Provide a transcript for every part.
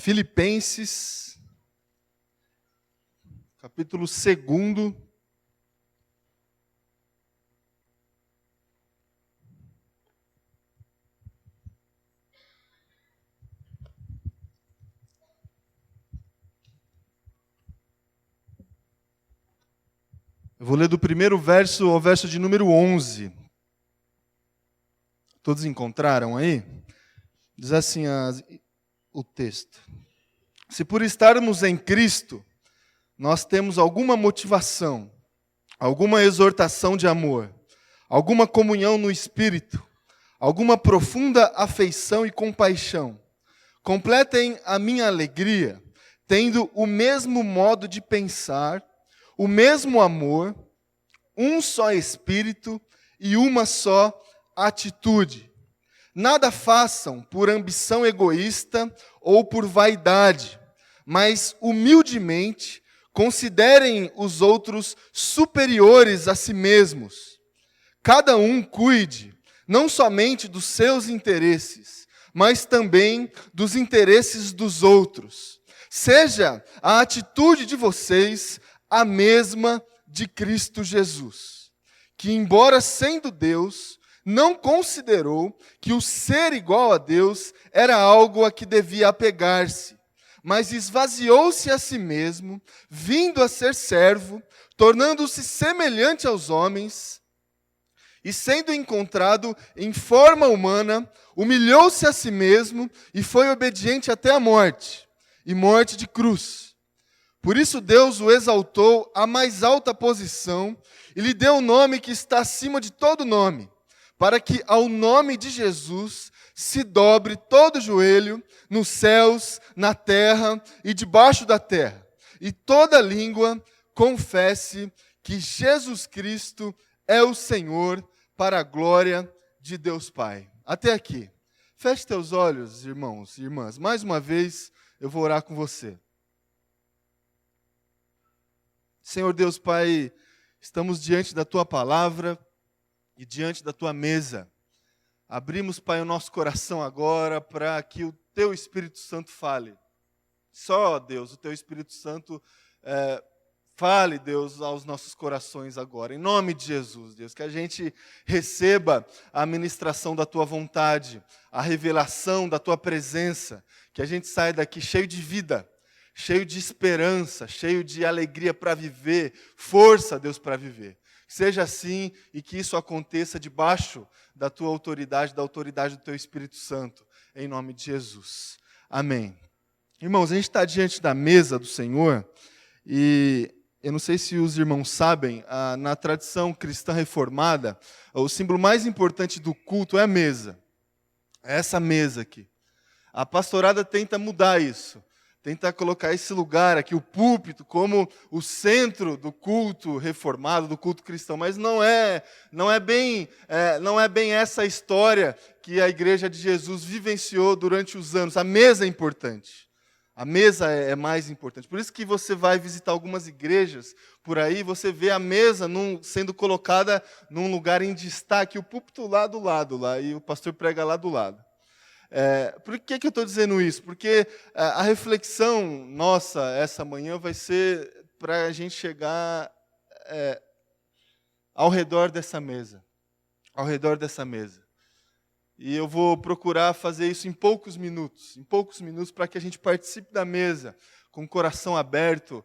Filipenses, capítulo 2. Eu vou ler do primeiro verso ao verso de número 11. Todos encontraram aí? Diz assim o texto. Se por estarmos em Cristo, nós temos alguma motivação, alguma exortação de amor, alguma comunhão no Espírito, alguma profunda afeição e compaixão, completem a minha alegria, tendo o mesmo modo de pensar, o mesmo amor, um só Espírito e uma só atitude. Nada façam por ambição egoísta ou por vaidade, mas humildemente considerem os outros superiores a si mesmos. Cada um cuide não somente dos seus interesses, mas também dos interesses dos outros. Seja a atitude de vocês a mesma de Cristo Jesus, que, embora sendo Deus, não considerou que o ser igual a Deus era algo a que devia apegar-se, mas esvaziou-se a si mesmo, vindo a ser servo, tornando-se semelhante aos homens, e sendo encontrado em forma humana, humilhou-se a si mesmo e foi obediente até a morte, e morte de cruz. Por isso Deus o exaltou à mais alta posição e lhe deu o nome que está acima de todo nome, para que ao nome de Jesus se dobre todo joelho nos céus, na terra e debaixo da terra, e toda língua confesse que Jesus Cristo é o Senhor, para a glória de Deus Pai. Até aqui. Feche teus olhos, irmãos e irmãs. Mais uma vez eu vou orar com você. Senhor Deus Pai, estamos diante da Tua palavra e diante da Tua mesa. Abrimos, Pai, o nosso coração agora para que o Teu Espírito Santo fale. Só, Deus, o Teu Espírito Santo fale, Deus, aos nossos corações agora. Em nome de Jesus, Deus, que a gente receba a ministração da Tua vontade, a revelação da Tua presença, que a gente saia daqui cheio de vida, cheio de esperança, cheio de alegria para viver, força, Deus, para viver. Seja assim e que isso aconteça debaixo da Tua autoridade, da autoridade do Teu Espírito Santo, em nome de Jesus. Amém. Irmãos, a gente está diante da mesa do Senhor e eu não sei se os irmãos sabem, na tradição cristã reformada, o símbolo mais importante do culto é a mesa. É essa mesa aqui. A pastorada tenta mudar isso. Tenta colocar esse lugar aqui, o púlpito, como o centro do culto reformado, do culto cristão. Mas não é bem essa história que a Igreja de Jesus vivenciou durante os anos. A mesa é importante. A mesa é mais importante. Por isso que você vai visitar algumas igrejas por aí, você vê a mesa sendo colocada num lugar em destaque, o púlpito lá do lado, lá, e o pastor prega lá do lado. Por que eu estou dizendo isso? Porque a reflexão nossa essa manhã vai ser para a gente chegar ao redor dessa mesa. Ao redor dessa mesa. E eu vou procurar fazer isso em poucos minutos para que a gente participe da mesa com o coração aberto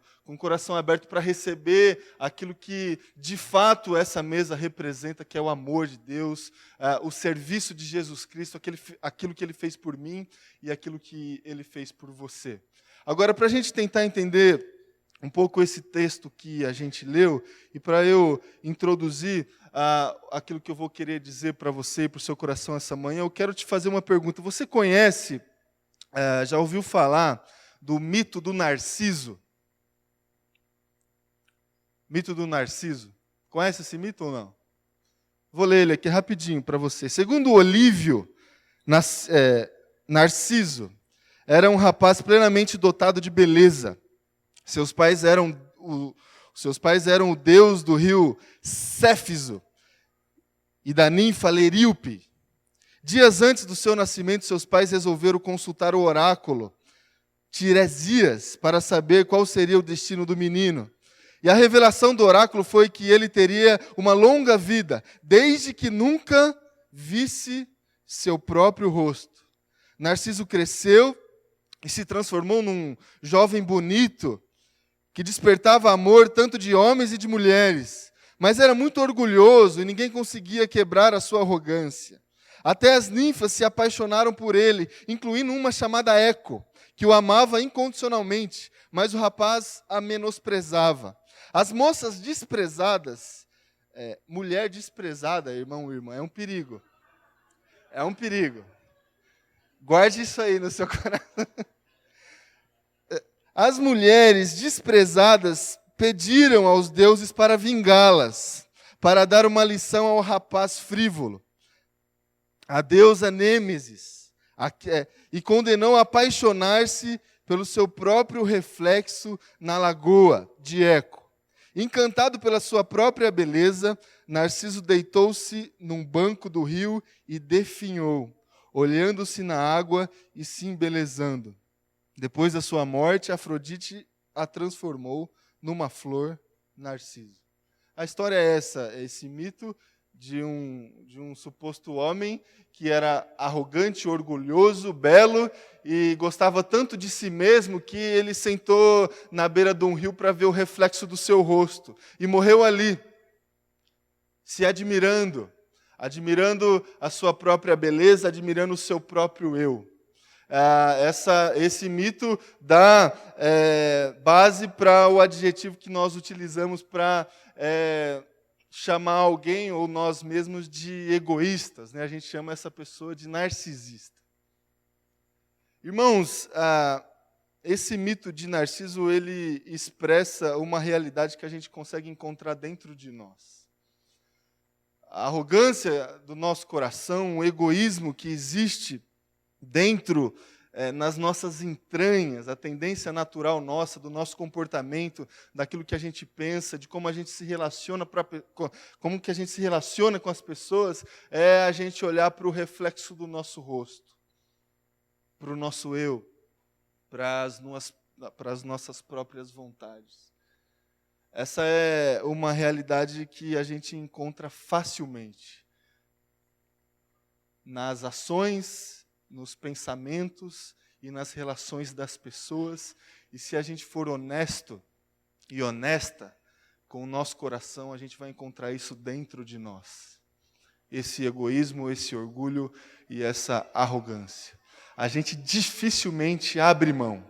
para receber aquilo que de fato essa mesa representa, que é o amor de Deus, o serviço de Jesus Cristo, aquilo que Ele fez por mim e aquilo que Ele fez por você. Agora, para a gente tentar entender um pouco esse texto que a gente leu, e para eu introduzir aquilo que eu vou querer dizer para você e para o seu coração essa manhã, eu quero te fazer uma pergunta. Você conhece, já ouviu falar do mito do Narciso? Mito do Narciso. Conhece esse mito ou não? Vou ler ele aqui rapidinho para você. Segundo Olívio, Narciso era um rapaz plenamente dotado de beleza. Seus pais eram o deus do rio Céfiso e da ninfa Leríope. Dias antes do seu nascimento, seus pais resolveram consultar o oráculo Tiresias para saber qual seria o destino do menino. E a revelação do oráculo foi que ele teria uma longa vida, desde que nunca visse seu próprio rosto. Narciso cresceu e se transformou num jovem bonito, que despertava amor tanto de homens e de mulheres, mas era muito orgulhoso e ninguém conseguia quebrar a sua arrogância. Até as ninfas se apaixonaram por ele, incluindo uma chamada Eco, que o amava incondicionalmente, mas o rapaz a menosprezava. As moças desprezadas, mulher desprezada, irmão e irmã, é um perigo. É um perigo. Guarde isso aí no seu coração. As mulheres desprezadas pediram aos deuses para vingá-las, para dar uma lição ao rapaz frívolo. A deusa Nêmesis, e condenou a apaixonar-se pelo seu próprio reflexo na lagoa de Eco. Encantado pela sua própria beleza, Narciso deitou-se num banco do rio e definhou, olhando-se na água e se embelezando. Depois da sua morte, Afrodite a transformou numa flor Narciso. A história é essa, é esse mito de um suposto homem que era arrogante, orgulhoso, belo e gostava tanto de si mesmo que ele sentou na beira de um rio para ver o reflexo do seu rosto e morreu ali, se admirando a sua própria beleza, admirando o seu próprio eu. Esse mito dá base para o adjetivo que nós utilizamos para chamar alguém ou nós mesmos de egoístas, né? A gente chama essa pessoa de narcisista. Irmãos, esse mito de Narciso, ele expressa uma realidade que a gente consegue encontrar dentro de nós. A arrogância do nosso coração, o egoísmo que existe dentro nas nossas entranhas, a tendência natural nossa, do nosso comportamento, daquilo que a gente pensa, de como a gente se relaciona, como que a gente se relaciona com as pessoas, é a gente olhar para o reflexo do nosso rosto, para o nosso eu, para as nossas próprias vontades. Essa é uma realidade que a gente encontra facilmente nas ações, nos pensamentos e nas relações das pessoas. E se a gente for honesto e honesta com o nosso coração, a gente vai encontrar isso dentro de nós. Esse egoísmo, esse orgulho e essa arrogância. A gente dificilmente abre mão.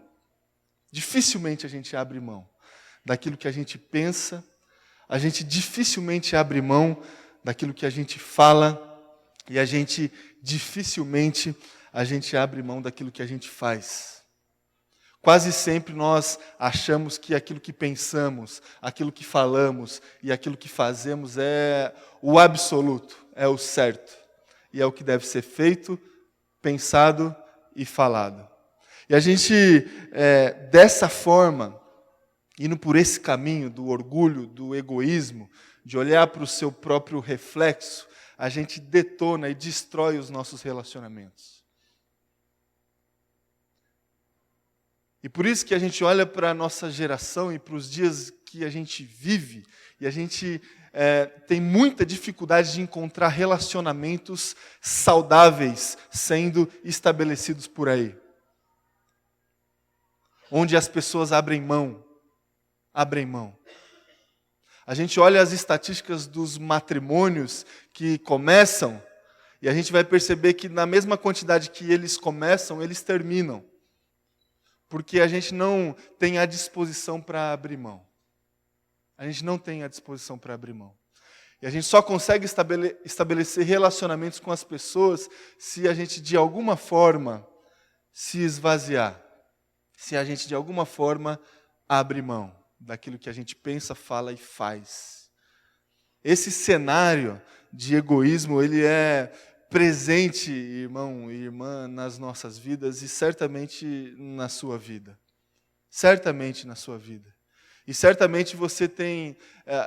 Dificilmente a gente abre mão daquilo que a gente pensa. A gente dificilmente abre mão daquilo que a gente fala. E a gente dificilmente abre mão daquilo que a gente faz. Quase sempre nós achamos que aquilo que pensamos, aquilo que falamos e aquilo que fazemos é o absoluto, é o certo. E é o que deve ser feito, pensado e falado. E a gente, dessa forma, indo por esse caminho do orgulho, do egoísmo, de olhar para o seu próprio reflexo, a gente detona e destrói os nossos relacionamentos. E por isso que a gente olha para a nossa geração e para os dias que a gente vive, e a gente tem muita dificuldade de encontrar relacionamentos saudáveis sendo estabelecidos por aí. Onde as pessoas abrem mão. A gente olha as estatísticas dos matrimônios que começam, e a gente vai perceber que na mesma quantidade que eles começam, eles terminam. Porque a gente não tem a disposição para abrir mão. A gente não tem a disposição para abrir mão. E a gente só consegue estabelecer relacionamentos com as pessoas se a gente, de alguma forma, se esvaziar. Se a gente, de alguma forma, abre mão daquilo que a gente pensa, fala e faz. Esse cenário de egoísmo, ele é presente, irmão e irmã, nas nossas vidas e certamente na sua vida. Certamente na sua vida. E certamente você tem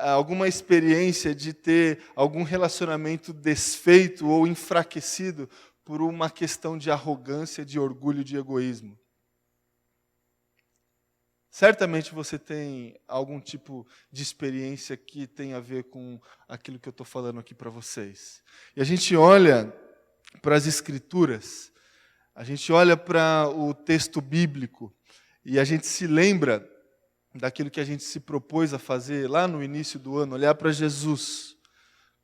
alguma experiência de ter algum relacionamento desfeito ou enfraquecido por uma questão de arrogância, de orgulho, de egoísmo. Certamente você tem algum tipo de experiência que tem a ver com aquilo que eu estou falando aqui para vocês. E a gente olha para as Escrituras, a gente olha para o texto bíblico e a gente se lembra daquilo que a gente se propôs a fazer lá no início do ano, olhar para Jesus,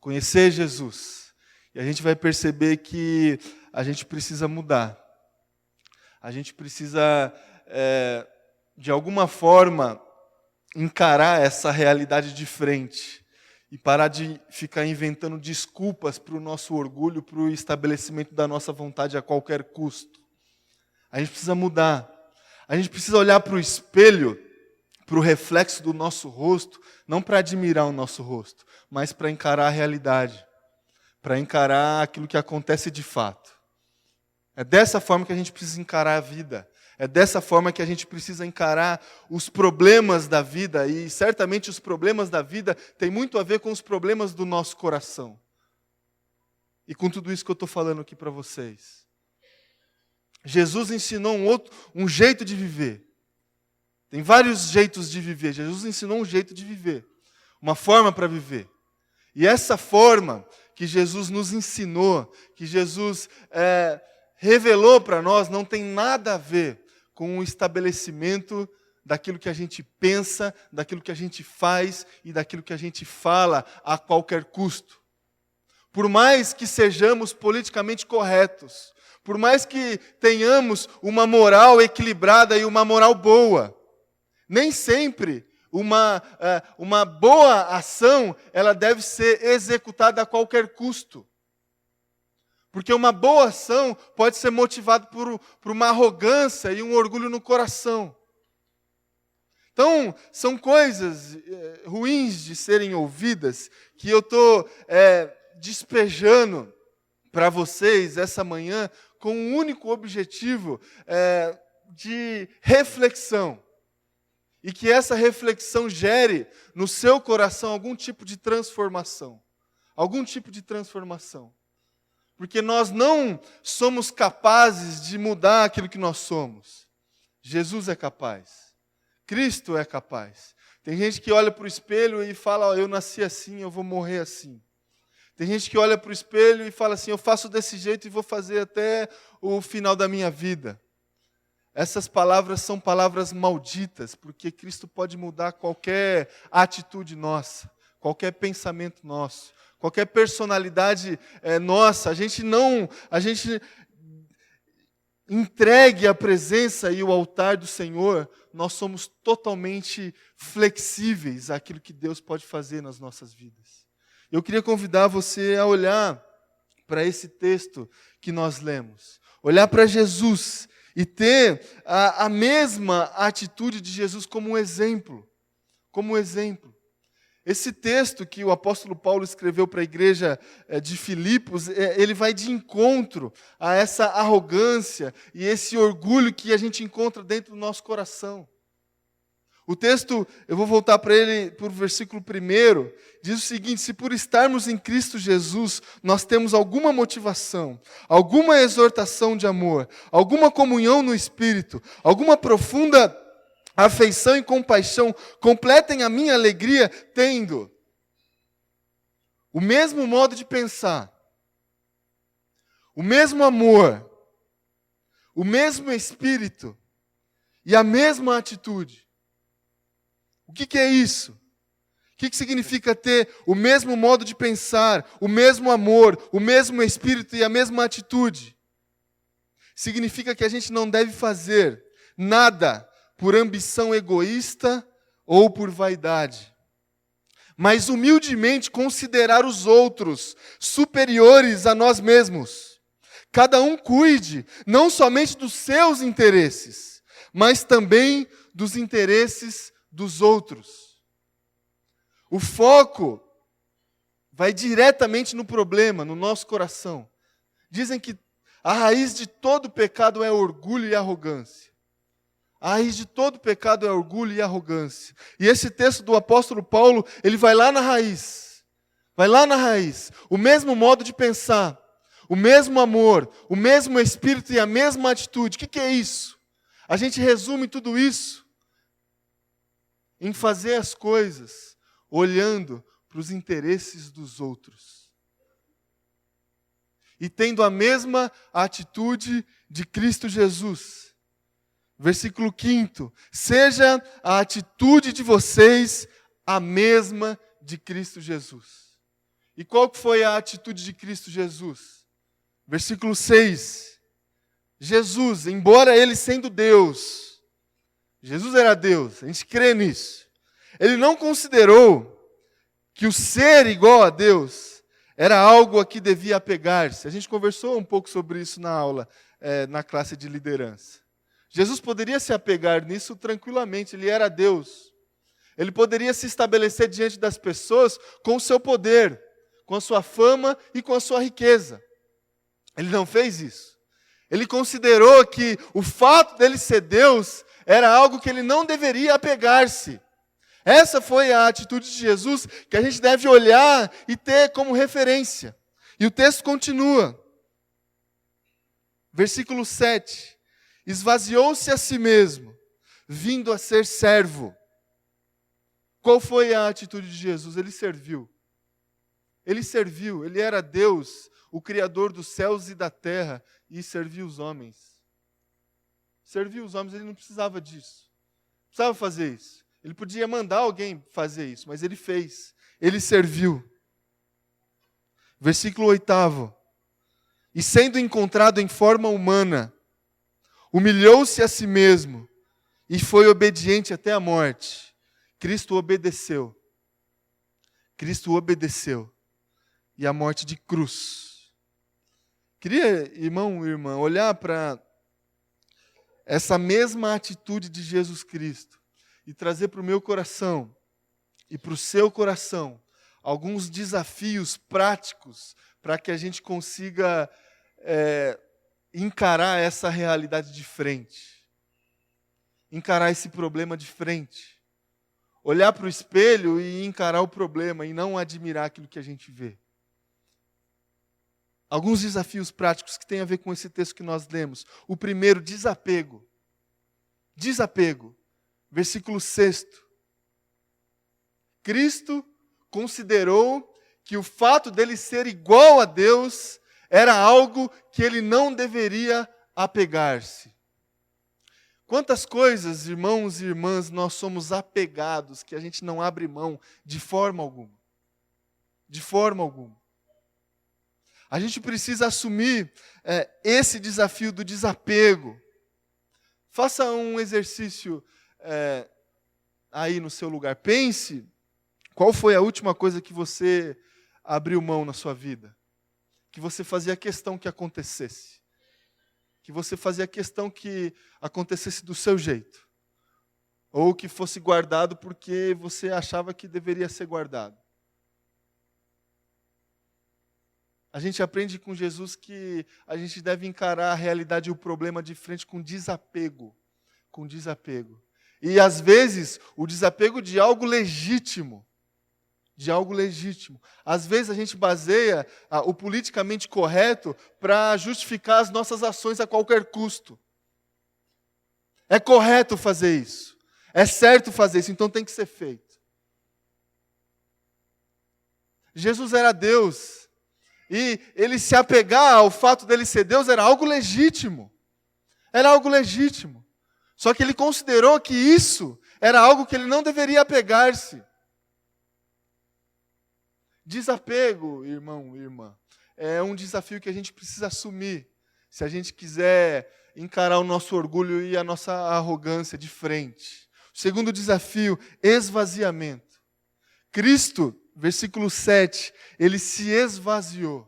conhecer Jesus. E a gente vai perceber que a gente precisa mudar. A gente precisa, de alguma forma, encarar essa realidade de frente e parar de ficar inventando desculpas para o nosso orgulho, para o estabelecimento da nossa vontade a qualquer custo. A gente precisa mudar. A gente precisa olhar para o espelho, para o reflexo do nosso rosto, não para admirar o nosso rosto, mas para encarar a realidade, para encarar aquilo que acontece de fato. É dessa forma que a gente precisa encarar a vida. É dessa forma que a gente precisa encarar os problemas da vida, e certamente os problemas da vida têm muito a ver com os problemas do nosso coração. E com tudo isso que eu estou falando aqui para vocês. Jesus ensinou um jeito de viver. Tem vários jeitos de viver. Jesus ensinou um jeito de viver, uma forma para viver. E essa forma que Jesus nos ensinou, que Jesus revelou para nós, não tem nada a ver com o estabelecimento daquilo que a gente pensa, daquilo que a gente faz e daquilo que a gente fala a qualquer custo. Por mais que sejamos politicamente corretos, por mais que tenhamos uma moral equilibrada e uma moral boa, nem sempre uma boa ação ela deve ser executada a qualquer custo. Porque uma boa ação pode ser motivada por uma arrogância e um orgulho no coração. Então, são coisas ruins de serem ouvidas que eu estou despejando para vocês essa manhã com um único objetivo de reflexão. E que essa reflexão gere no seu coração algum tipo de transformação. Algum tipo de transformação. Porque nós não somos capazes de mudar aquilo que nós somos. Jesus é capaz. Cristo é capaz. Tem gente que olha para o espelho e fala, eu nasci assim, eu vou morrer assim. Tem gente que olha para o espelho e fala assim, eu faço desse jeito e vou fazer até o final da minha vida. Essas palavras são palavras malditas, porque Cristo pode mudar qualquer atitude nossa, qualquer pensamento nosso, qualquer personalidade nossa. A gente entregue a presença e o altar do Senhor, nós somos totalmente flexíveis àquilo que Deus pode fazer nas nossas vidas. Eu queria convidar você a olhar para esse texto que nós lemos, olhar para Jesus e ter a mesma atitude de Jesus como um exemplo. Como um exemplo. Esse texto que o apóstolo Paulo escreveu para a igreja de Filipos, ele vai de encontro a essa arrogância e esse orgulho que a gente encontra dentro do nosso coração. O texto, eu vou voltar para ele, para o versículo 1, diz o seguinte, se por estarmos em Cristo Jesus, nós temos alguma motivação, alguma exortação de amor, alguma comunhão no Espírito, alguma profunda afeição e compaixão, completem a minha alegria, tendo o mesmo modo de pensar, o mesmo amor, o mesmo Espírito e a mesma atitude. O que é isso? O que significa ter o mesmo modo de pensar, o mesmo amor, o mesmo Espírito e a mesma atitude? Significa que a gente não deve fazer nada por ambição egoísta ou por vaidade, mas humildemente considerar os outros superiores a nós mesmos. Cada um cuide não somente dos seus interesses, mas também dos interesses dos outros. O foco vai diretamente no problema, no nosso coração. Dizem que a raiz de todo pecado é orgulho e arrogância. A raiz de todo pecado é orgulho e arrogância. E esse texto do apóstolo Paulo, ele vai lá na raiz. Vai lá na raiz. O mesmo modo de pensar, o mesmo amor, o mesmo espírito e a mesma atitude. O que é isso? A gente resume tudo isso em fazer as coisas olhando para os interesses dos outros. E tendo a mesma atitude de Cristo Jesus. Versículo 5: seja a atitude de vocês a mesma de Cristo Jesus. E qual foi a atitude de Cristo Jesus? Versículo 6. Jesus, embora ele sendo Deus, Jesus era Deus, a gente crê nisso. Ele não considerou que o ser igual a Deus era algo a que devia apegar-se. A gente conversou um pouco sobre isso na aula, na classe de liderança. Jesus poderia se apegar nisso tranquilamente, ele era Deus. Ele poderia se estabelecer diante das pessoas com o seu poder, com a sua fama e com a sua riqueza. Ele não fez isso. Ele considerou que o fato dele ser Deus era algo que ele não deveria apegar-se. Essa foi a atitude de Jesus que a gente deve olhar e ter como referência. E o texto continua. Versículo 7. Esvaziou-se a si mesmo, vindo a ser servo. Qual foi a atitude de Jesus? Ele serviu. Ele serviu, ele era Deus, o Criador dos céus e da terra, e serviu os homens. Serviu os homens, ele não precisava disso. Não precisava fazer isso. Ele podia mandar alguém fazer isso, mas ele fez. Ele serviu. Versículo 8. E sendo encontrado em forma humana, humilhou-se a si mesmo e foi obediente até a morte. Cristo obedeceu. Cristo obedeceu. E a morte de cruz. Queria, irmão e irmã, olhar para essa mesma atitude de Jesus Cristo e trazer para o meu coração e para o seu coração alguns desafios práticos para que a gente consiga encarar essa realidade de frente. Encarar esse problema de frente. Olhar para o espelho e encarar o problema e não admirar aquilo que a gente vê. Alguns desafios práticos que têm a ver com esse texto que nós lemos. O primeiro, desapego. Desapego. Versículo 6. Cristo considerou que o fato dele ser igual a Deus era algo que ele não deveria apegar-se. Quantas coisas, irmãos e irmãs, nós somos apegados, que a gente não abre mão de forma alguma. De forma alguma. A gente precisa assumir esse desafio do desapego. Faça um exercício aí no seu lugar. Pense qual foi a última coisa que você abriu mão na sua vida. Que você fazia questão que acontecesse. Que você fazia questão que acontecesse do seu jeito. Ou que fosse guardado porque você achava que deveria ser guardado. A gente aprende com Jesus que a gente deve encarar a realidade e o problema de frente com desapego. Com desapego. E às vezes, o desapego de algo legítimo. De algo legítimo. Às vezes a gente baseia o politicamente correto para justificar as nossas ações a qualquer custo. É correto fazer isso. É certo fazer isso, então tem que ser feito. Jesus era Deus. E ele se apegar ao fato dele ser Deus era algo legítimo. Era algo legítimo. Só que ele considerou que isso era algo que ele não deveria apegar-se. Desapego, irmão e irmã, é um desafio que a gente precisa assumir. Se a gente quiser encarar o nosso orgulho e a nossa arrogância de frente. O segundo desafio, esvaziamento. Cristo, versículo 7, ele se esvaziou.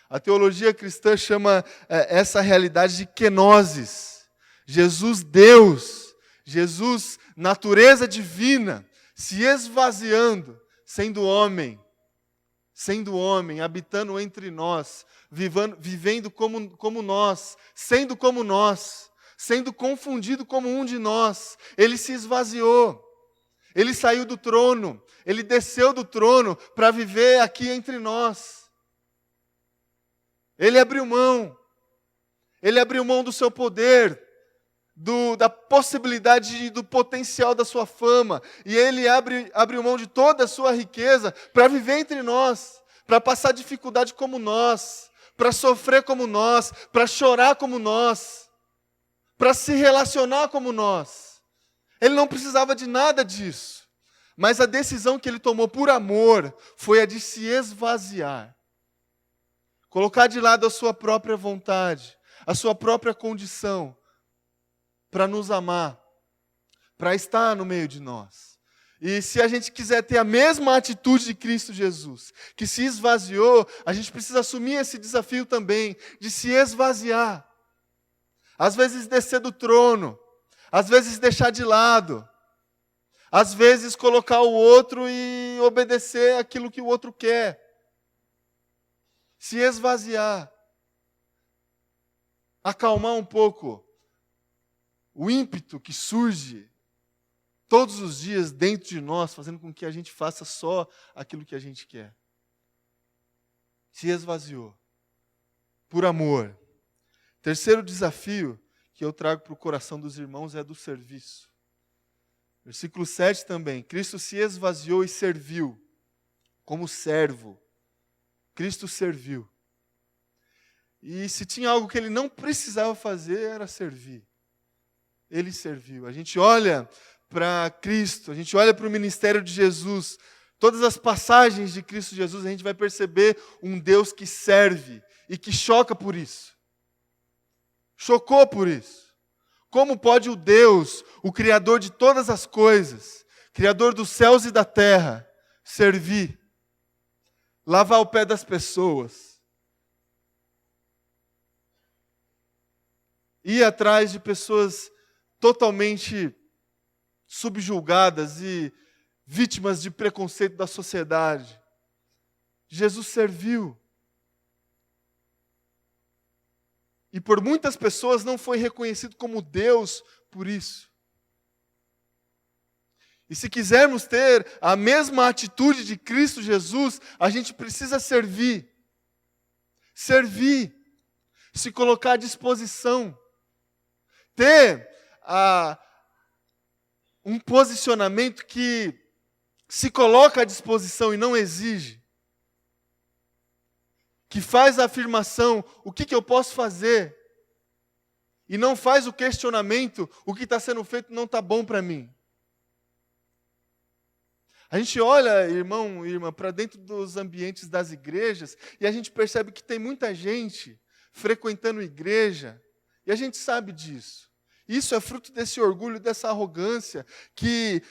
A teologia cristã chama essa realidade de kenosis. Jesus, Deus, Jesus, natureza divina, se esvaziando, sendo homem, habitando entre nós, vivendo como nós, sendo confundido como um de nós. Ele se esvaziou. Ele saiu do trono, ele desceu do trono para viver aqui entre nós. Ele abriu mão do seu poder, da possibilidade do potencial da sua fama, e ele abre mão de toda a sua riqueza para viver entre nós, para passar dificuldade como nós, para sofrer como nós, para chorar como nós, para se relacionar como nós. Ele não precisava de nada disso, mas a decisão que ele tomou por amor foi a de se esvaziar, colocar de lado a sua própria vontade, a sua própria condição, para nos amar, para estar no meio de nós. E se a gente quiser ter a mesma atitude de Cristo Jesus, que se esvaziou, a gente precisa assumir esse desafio também, de se esvaziar. Às vezes descer do trono, às vezes deixar de lado, às vezes colocar o outro e obedecer aquilo que o outro quer. Se esvaziar. Acalmar um pouco o ímpeto que surge todos os dias dentro de nós, fazendo com que a gente faça só aquilo que a gente quer. Se esvaziou. Por amor. Terceiro desafio que eu trago para o coração dos irmãos é do serviço. Versículo 7 também. Cristo se esvaziou e serviu como servo. Cristo serviu. E se tinha algo que ele não precisava fazer, era servir. Ele serviu. A gente olha para Cristo, a gente olha para o ministério de Jesus, todas as passagens de Cristo Jesus, a gente vai perceber um Deus que serve e que choca por isso. Chocou por isso. Como pode o Deus, o Criador de todas as coisas, Criador dos céus e da terra, servir, lavar o pé das pessoas, ir atrás de pessoas totalmente subjugadas e vítimas de preconceito da sociedade? Jesus serviu. E por muitas pessoas não foi reconhecido como Deus por isso. E se quisermos ter a mesma atitude de Cristo Jesus, a gente precisa servir. Servir. Se colocar à disposição. Ter um posicionamento que se coloca à disposição e não exige. Que faz a afirmação, o que eu posso fazer? E não faz o questionamento, o que está sendo feito não está bom para mim. A gente olha, irmão e irmã, para dentro dos ambientes das igrejas e a gente percebe que tem muita gente frequentando igreja e a gente sabe disso. Isso é fruto desse orgulho, dessa arrogância que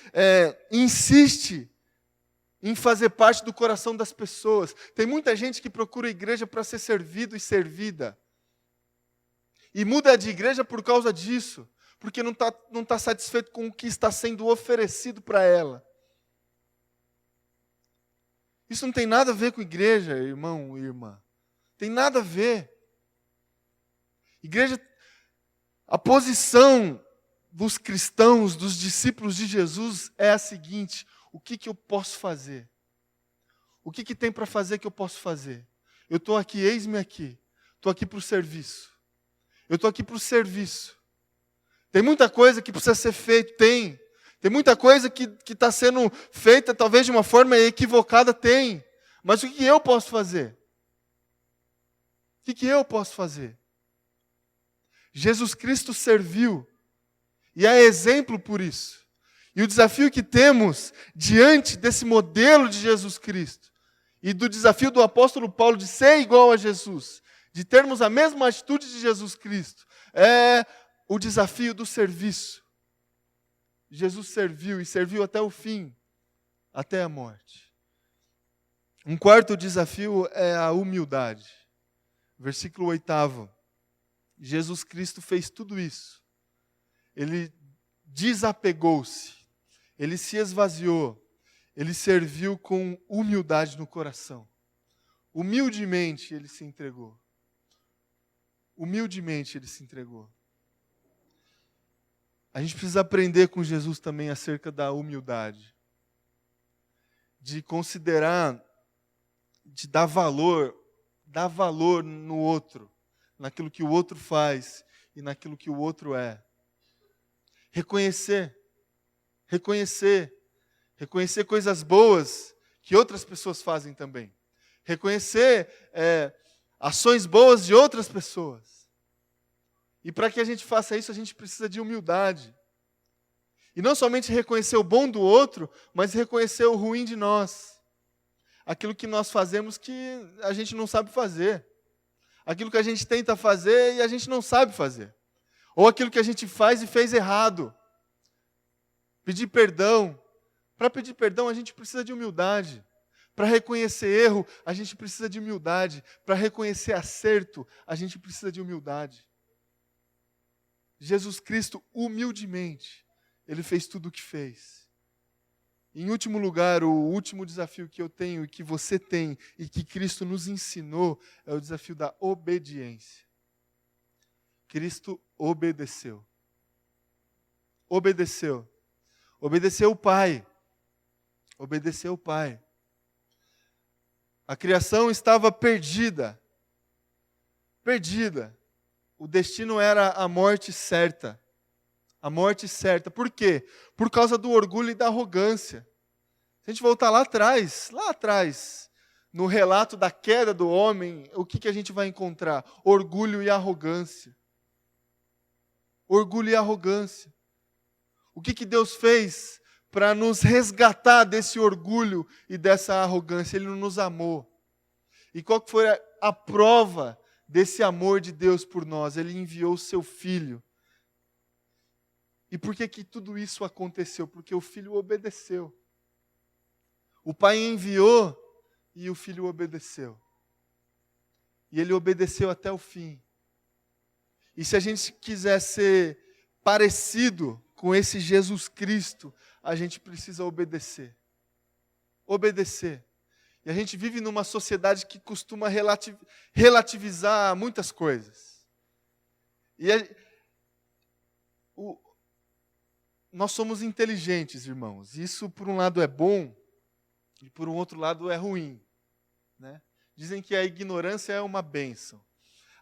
insiste em fazer parte do coração das pessoas. Tem muita gente que procura a igreja para ser servido e servida. E muda de igreja por causa disso, porque não tá satisfeito com o que está sendo oferecido para ela. Isso não tem nada a ver com igreja, irmão e irmã. Tem nada a ver. Igreja, a posição dos cristãos, dos discípulos de Jesus é a seguinte: o que eu posso fazer? O que tem para fazer que eu posso fazer? Eu estou aqui, eis-me aqui. Estou aqui para o serviço. Eu estou aqui para o serviço. Tem muita coisa que precisa ser feita, tem. Tem muita coisa que está sendo feita, talvez de uma forma equivocada, tem. Mas o que eu posso fazer? O que eu posso fazer? Jesus Cristo serviu. E é exemplo por isso. E o desafio que temos diante desse modelo de Jesus Cristo, e do desafio do apóstolo Paulo de ser igual a Jesus, de termos a mesma atitude de Jesus Cristo, é o desafio do serviço. Jesus serviu e serviu até o fim, até a morte. Um quarto desafio é a humildade. Versículo 8. Jesus Cristo fez tudo isso. Ele desapegou-se. Ele se esvaziou. Ele serviu com humildade no coração. Humildemente ele se entregou. Humildemente ele se entregou. A gente precisa aprender com Jesus também acerca da humildade. De considerar, de dar valor no outro, naquilo que o outro faz e naquilo que o outro é. Reconhecer. Reconhecer. Reconhecer coisas boas que outras pessoas fazem também. Reconhecer ações boas de outras pessoas. E para que a gente faça isso, a gente precisa de humildade. E não somente reconhecer o bom do outro, mas reconhecer o ruim de nós. Aquilo que nós fazemos que a gente não sabe fazer. Aquilo que a gente tenta fazer e a gente não sabe fazer. Ou aquilo que a gente faz e fez errado. Pedir perdão. Para pedir perdão, a gente precisa de humildade. Para reconhecer erro, a gente precisa de humildade. Para reconhecer acerto, a gente precisa de humildade. Jesus Cristo, humildemente, Ele fez tudo o que fez. Em último lugar, o último desafio que eu tenho e que você tem e que Cristo nos ensinou é o desafio da obediência. Cristo obedeceu. Obedeceu. Obedeceu o Pai. Obedeceu o Pai. A criação estava perdida. Perdida. O destino era a morte certa. A morte certa. Por quê? Por causa do orgulho e da arrogância. Se a gente voltar lá atrás, no relato da queda do homem, o que a gente vai encontrar? Orgulho e arrogância. Orgulho e arrogância. O que Deus fez para nos resgatar desse orgulho e dessa arrogância? Ele nos amou. E qual que foi a prova desse amor de Deus por nós? Ele enviou o seu Filho. E por que tudo isso aconteceu? Porque o Filho obedeceu. O Pai enviou e o Filho obedeceu. E Ele obedeceu até o fim. E se a gente quiser ser parecido com esse Jesus Cristo, a gente precisa obedecer. Obedecer. E a gente vive numa sociedade que costuma relativizar muitas coisas. E nós somos inteligentes, irmãos. Isso, por um lado, é bom e, por um outro lado, é ruim. Né? Dizem que a ignorância é uma bênção.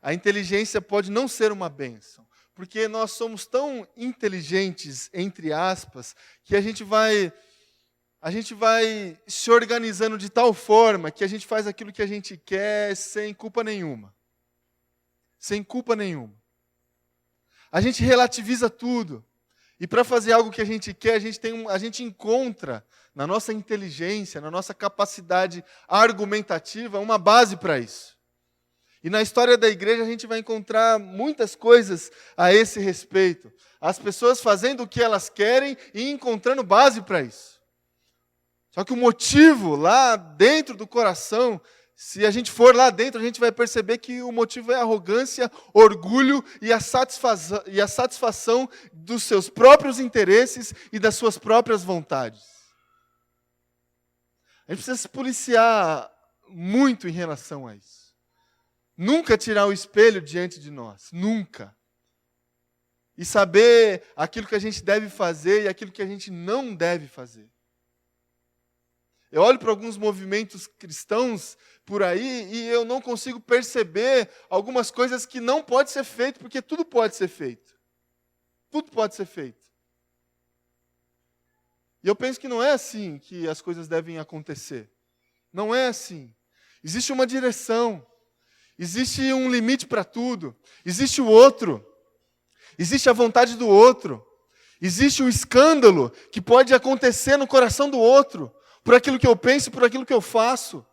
A inteligência pode não ser uma bênção, porque nós somos tão inteligentes, entre aspas, que a gente vai se organizando de tal forma que a gente faz aquilo que a gente quer sem culpa nenhuma. Sem culpa nenhuma. A gente relativiza tudo. E para fazer algo que a gente quer, a gente encontra na nossa inteligência, na nossa capacidade argumentativa, uma base para isso. E na história da igreja a gente vai encontrar muitas coisas a esse respeito. As pessoas fazendo o que elas querem e encontrando base para isso. Só que o motivo lá dentro do coração, se a gente for lá dentro, a gente vai perceber que o motivo é arrogância, orgulho e a satisfação dos seus próprios interesses e das suas próprias vontades. A gente precisa se policiar muito em relação a isso. Nunca tirar o espelho diante de nós. Nunca. E saber aquilo que a gente deve fazer e aquilo que a gente não deve fazer. Eu olho para alguns movimentos cristãos por aí e eu não consigo perceber algumas coisas que não pode ser feito, porque tudo pode ser feito. Tudo pode ser feito. E eu penso que não é assim que as coisas devem acontecer. Não é assim. Existe uma direção. Existe um limite para tudo. Existe o outro. Existe a vontade do outro. Existe o escândalo que pode acontecer no coração do outro, por aquilo que eu penso e por aquilo que eu faço.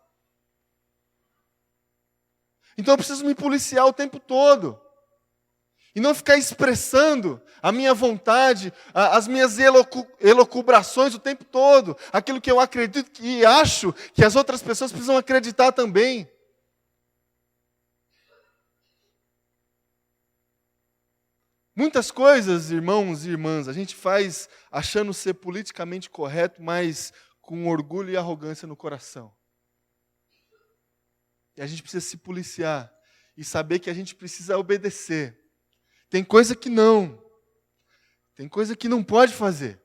Então eu preciso me policiar o tempo todo. E não ficar expressando a minha vontade, as minhas elucubrações o tempo todo. Aquilo que eu acredito e acho que as outras pessoas precisam acreditar também. Muitas coisas, irmãos e irmãs, a gente faz achando ser politicamente correto, mas com orgulho e arrogância no coração. E a gente precisa se policiar e saber que a gente precisa obedecer. Tem coisa que não. Tem coisa que não pode fazer.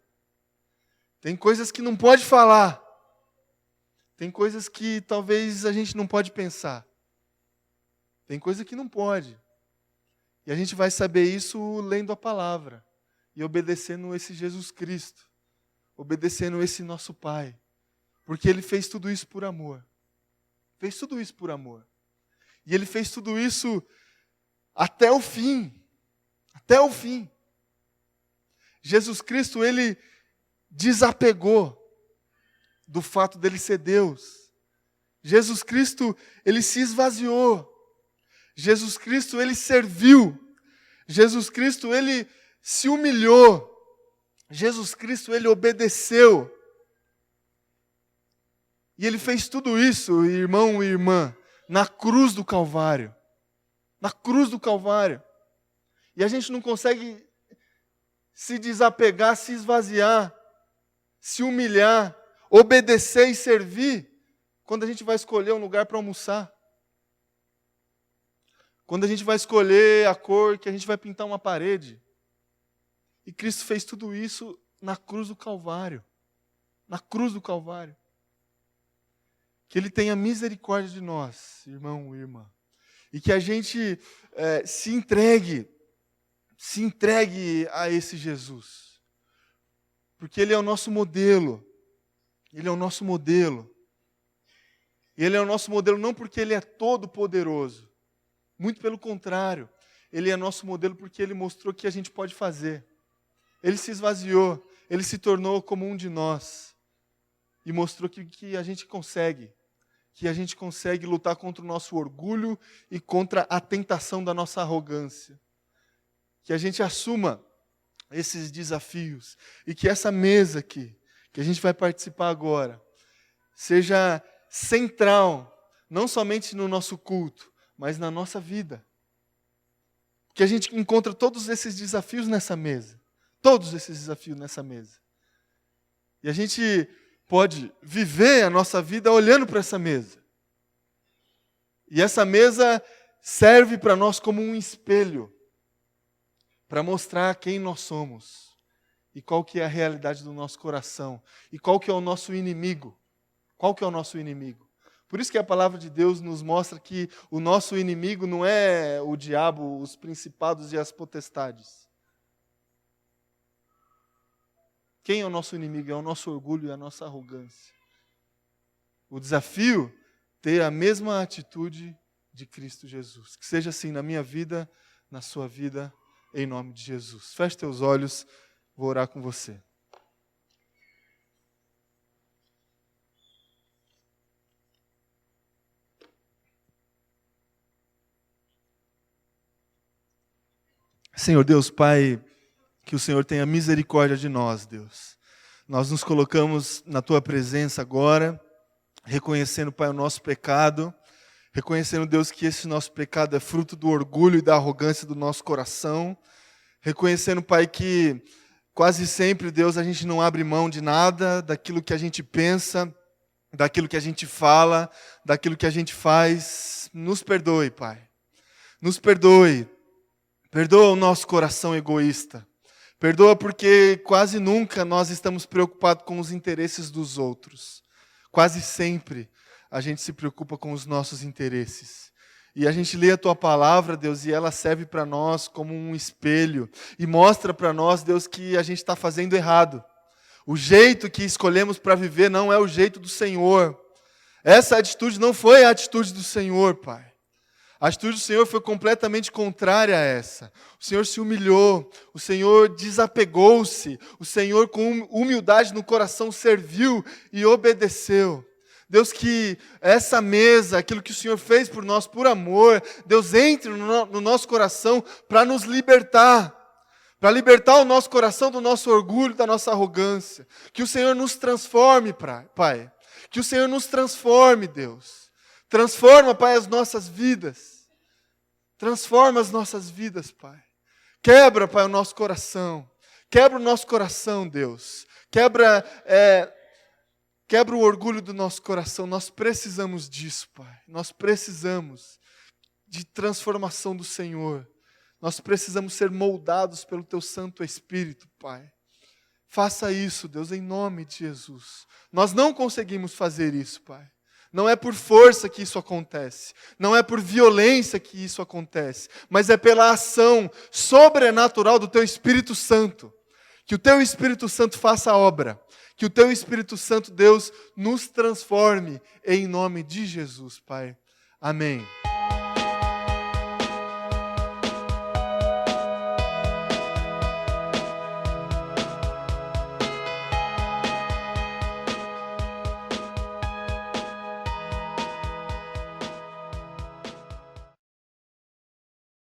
Tem coisas que não pode falar. Tem coisas que talvez a gente não pode pensar. Tem coisa que não pode. E a gente vai saber isso lendo a palavra. e obedecendo esse Jesus Cristo, obedecendo esse nosso Pai, porque Ele fez tudo isso por amor. Fez tudo isso por amor. E Ele fez tudo isso até o fim. Até o fim. Jesus Cristo, Ele desapegou do fato dele ser Deus. Jesus Cristo, Ele se esvaziou. Jesus Cristo, Ele serviu. Jesus Cristo, Ele se humilhou. Jesus Cristo, Ele obedeceu. E Ele fez tudo isso, irmão e irmã, na cruz do Calvário. Na cruz do Calvário. E a gente não consegue se desapegar, se esvaziar, se humilhar, obedecer e servir quando a gente vai escolher um lugar para almoçar. Quando a gente vai escolher a cor que a gente vai pintar uma parede. E Cristo fez tudo isso na cruz do Calvário. Na cruz do Calvário. Que Ele tenha misericórdia de nós, irmão e irmã. E que a gente se entregue a esse Jesus. Porque Ele é o nosso modelo. Ele é o nosso modelo. E Ele é o nosso modelo não porque Ele é todo poderoso. Muito pelo contrário. Ele é nosso modelo porque Ele mostrou que a gente pode fazer. Ele se esvaziou. Ele se tornou como um de nós. E mostrou que a gente consegue. Que a gente consegue lutar contra o nosso orgulho e contra a tentação da nossa arrogância. Que a gente assuma esses desafios. E que essa mesa aqui, que a gente vai participar agora, seja central, não somente no nosso culto, mas na nossa vida. Que a gente encontra todos esses desafios nessa mesa. Todos esses desafios nessa mesa. E a gente pode viver a nossa vida olhando para essa mesa. E essa mesa serve para nós como um espelho, para mostrar quem nós somos, e qual que é a realidade do nosso coração, e qual que é o nosso inimigo. Qual que é o nosso inimigo? Por isso que a palavra de Deus nos mostra que o nosso inimigo não é o diabo, os principados e as potestades. Quem é o nosso inimigo? É o nosso orgulho e a nossa arrogância. O desafio é ter a mesma atitude de Cristo Jesus. Que seja assim na minha vida, na sua vida, em nome de Jesus. Feche teus olhos, vou orar com você. Senhor Deus, Pai, que o Senhor tenha misericórdia de nós, Deus. Nós nos colocamos na Tua presença agora, reconhecendo, Pai, o nosso pecado, reconhecendo, Deus, que esse nosso pecado é fruto do orgulho e da arrogância do nosso coração, reconhecendo, Pai, que quase sempre, Deus, a gente não abre mão de nada, daquilo que a gente pensa, daquilo que a gente fala, daquilo que a gente faz. Nos perdoe, Pai. Nos perdoe. Perdoa o nosso coração egoísta. Perdoa porque quase nunca nós estamos preocupados com os interesses dos outros. Quase sempre a gente se preocupa com os nossos interesses. E a gente lê a Tua palavra, Deus, e ela serve para nós como um espelho. E mostra para nós, Deus, que a gente está fazendo errado. O jeito que escolhemos para viver não é o jeito do Senhor. Essa atitude não foi a atitude do Senhor, Pai. A atitude do Senhor foi completamente contrária a essa. O Senhor se humilhou, o Senhor desapegou-se, o Senhor com humildade no coração serviu e obedeceu. Deus, que essa mesa, aquilo que o Senhor fez por nós, por amor, Deus entre no nosso coração para nos libertar. Para libertar o nosso coração do nosso orgulho, da nossa arrogância. Que o Senhor nos transforme, Pai. Que o Senhor nos transforme, Deus. Transforma, Pai, as nossas vidas. Transforma as nossas vidas, Pai. Quebra, Pai, o nosso coração. Quebra o nosso coração, Deus. Quebra o orgulho do nosso coração. Nós precisamos disso, Pai. Nós precisamos de transformação do Senhor. Nós precisamos ser moldados pelo Teu Santo Espírito, Pai. Faça isso, Deus, em nome de Jesus. Nós não conseguimos fazer isso, Pai. Não é por força que isso acontece. Não é por violência que isso acontece. Mas é pela ação sobrenatural do Teu Espírito Santo. Que o Teu Espírito Santo faça a obra. Que o Teu Espírito Santo, Deus, nos transforme em nome de Jesus, Pai. Amém.